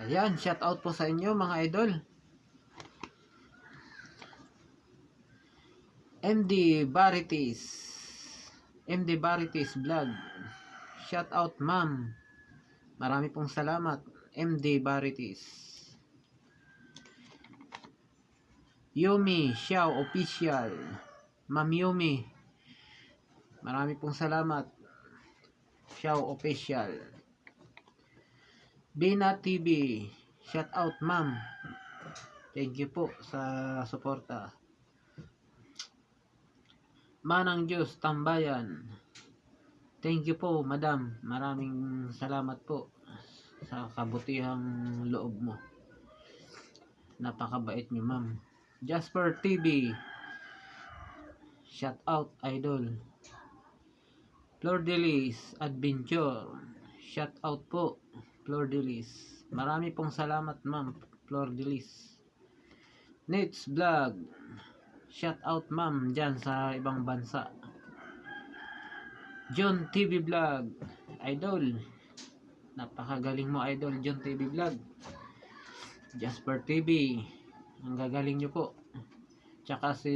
Ayan, shout out po sa inyo mga idol. MD Baritis. MD Baritis Vlog. Shout out ma'am. Marami pong salamat. MD Baritis. Yumi Xiao Official. Ma'am Yumi. Marami pong salamat. Xiao Official. Bina TV. Shout out ma'am. Thank you po sa suporta. Manang Diyos Tambayan. Thank you po madam. Maraming salamat po sa kabutihang loob mo. Napakabait niyo ma'am. Jasper TV. Shout out idol. Flor Delis Adventure. Shout out po Flor Delis. Marami pong salamat ma'am Flor Delis. Nits Vlog. Shout out ma'am dyan sa ibang bansa. John TV Vlog. Idol. Napakagaling mo idol John TV Vlog. Jasper TV. Ang gagaling nyo po. Tsaka si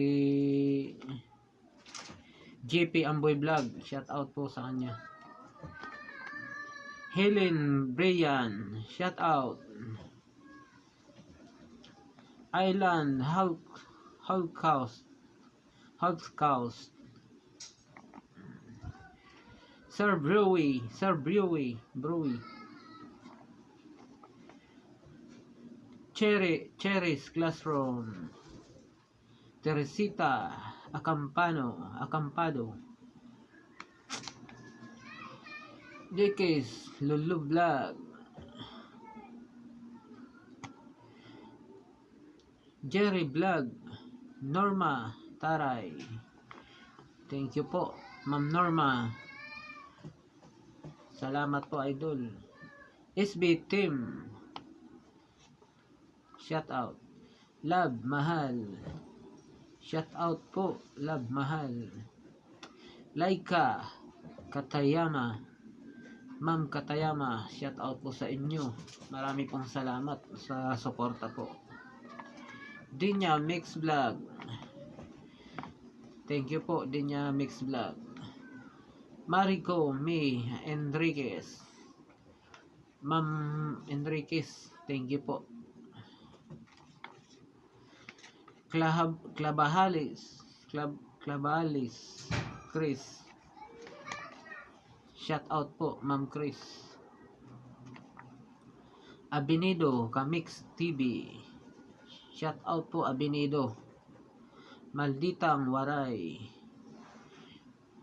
JP Amboy Vlog. Shout out po sa kanya. Helen Brian. Shout out. Island Holocaust. Sir Brewy. Cherry's Classroom. Teresita Acampado. Jekes Lulu Vlog. Jerry Vlog. Norma Taray. Thank you po Ma'am Norma. Salamat po idol. SB Team. Shout out. Love Mahal. Shout out po Love Mahal. Laika Katayama. Ma'am Katayama, shout out po sa inyo. Marami pong salamat sa suporta po. Dinya Mix Vlog. Thank you po Dinya Mix Vlog. Marico May Enriquez. Ma'am Enriquez, thank you po. Clabahalis Chris. Shout out po Ma'am Chris. Abinido Kamix TV. Shout out po Abinido. Malditang Waray.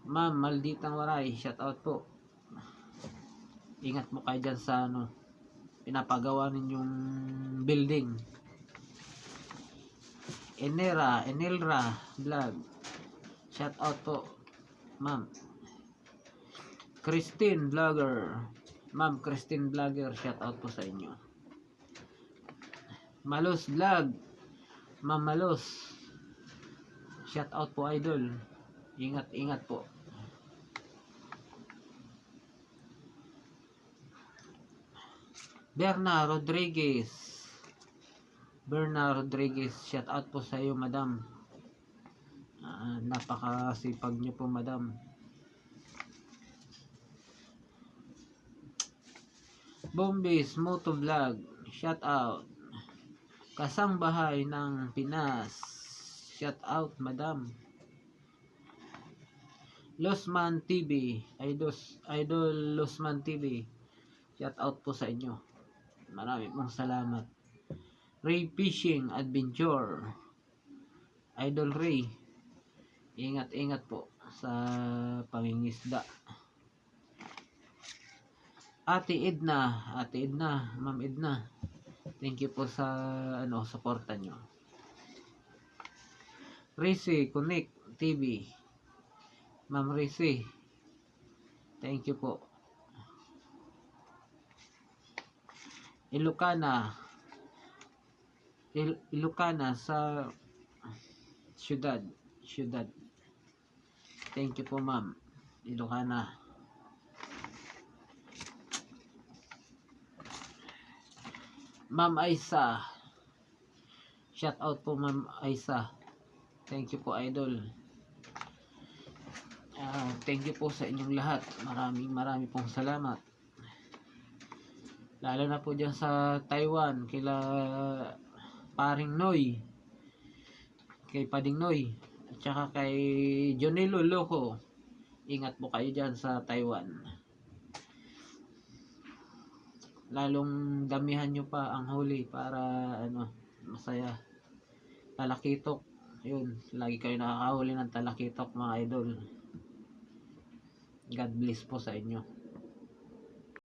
Ma'am Malditang Waray, shout out po. Ingat mo kayo dyan sa pinapagawa ninyong building. Enelra Vlog. Shout out po Ma'am. Christine Vlogger. Ma'am Christine Vlogger, shout out po sa inyo. Malos Vlog. Ma'am Malos. Shout out po idol. Ingat po. Berna Rodriguez. Shout out po sa iyo madam. Napakasipag niyo po madam. Bombis Moto Vlog. Shout out. Kasang Bahay ng Pinas. Shout out madam. Losman TV. Idol Losman TV. Shout out po sa inyo. Marami pong salamat. Ray Fishing Adventure. Idol Ray. Ingat po sa pangingisda. Ate Edna, Ma'am Edna. Thank you po sa suporta nyo. Rizy Connect TV. Ma'am Rizy. Thank you po. Ilocana sa Ciudad. Thank you po ma'am. Ilocana. Ma'am Aisa. Shout out po Ma'am Aisa. Thank you po idol. Thank you po sa inyong lahat. Maraming pong salamat. Lalo na po dyan sa Taiwan, kila Paring Noy, kay Pading Noy, at saka kay Jonelo Loco. Ingat po kayo dyan sa Taiwan. Lalong damihan nyo pa ang huli para masaya. Talakitok. Yun, lagi kayo nakakahuli ng talakitok mga idol. God bless po sa inyo.